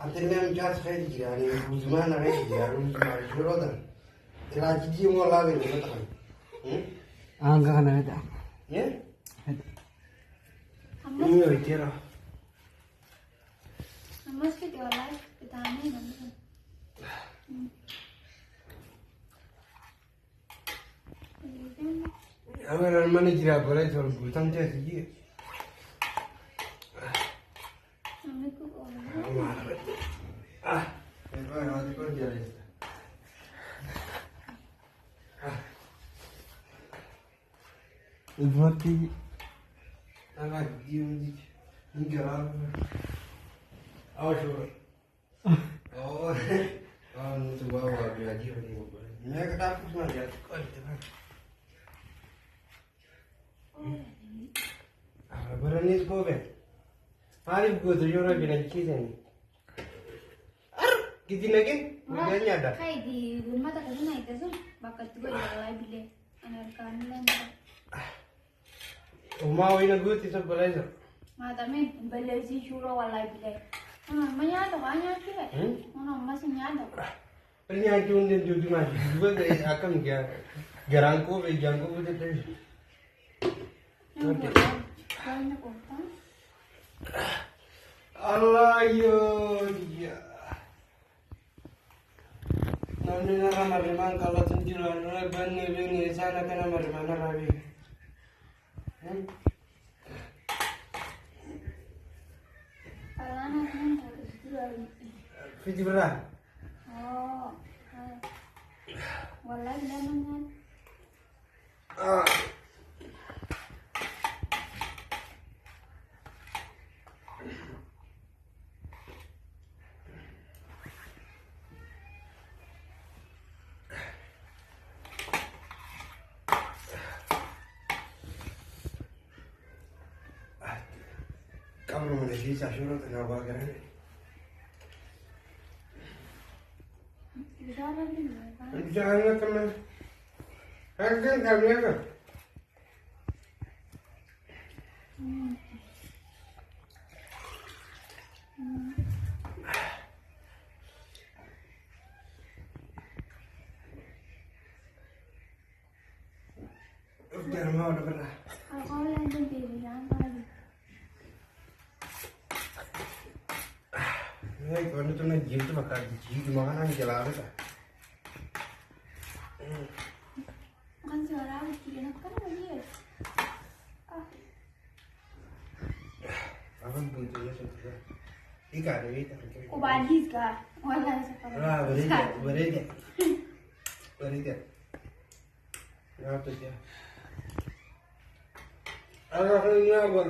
أتنام جالس خير يعني وزمان غير يعني وزمان شو هذا ترى جدي مو لاقي مثلا Angga kan ada. ya ini bicara Mas kita olah kita ane nanti. Agar mana jira boleh soal butang je sih. Kami tu olah. Itu yang ada kau jadi. Berarti Anak dia ni garaan. Awas tu. Oh, tu bawa dia dia ni boleh. Ni kata aku semua dia kau itu kan. Berani quufe. Hari tu jual bilang kisah ni. Kita lagi? Mungkin ada. Kayak di rumah tak ada naik tu, bakat tu olah bile. Anak kan lain. Mau ini gue tidak boleh je. Mata me bile si shuro olah bile. Mana ada banyak kira. Mana masih ada. Ini yang cuma dia judi macam. Gue ni akan dia garaan quufe ijaan quufe tu. Banyak orang. Allah yo dia. Nanti nara mariman kalau tunjuran nara bani sana kena mariman nara bi. Kalau anak kan harus jual. Fiji berah. Oh, olah bile mana? Kamu mana sih sahur tu nak buat garaan? Kita ada bile. Jangan teman. Angkat kami apa? Diraamaa udah pernah. Aku yang jadi jangan lagi. Ini kalau tu nak jitu makan jitu makanan jalan apa? Kan suara aku nak kan lagi. Apa bentuknya seperti? Ikan itu. Kau badis kah? Olah sekarang. Beri dia. Apa tu dia? Anak ni apa?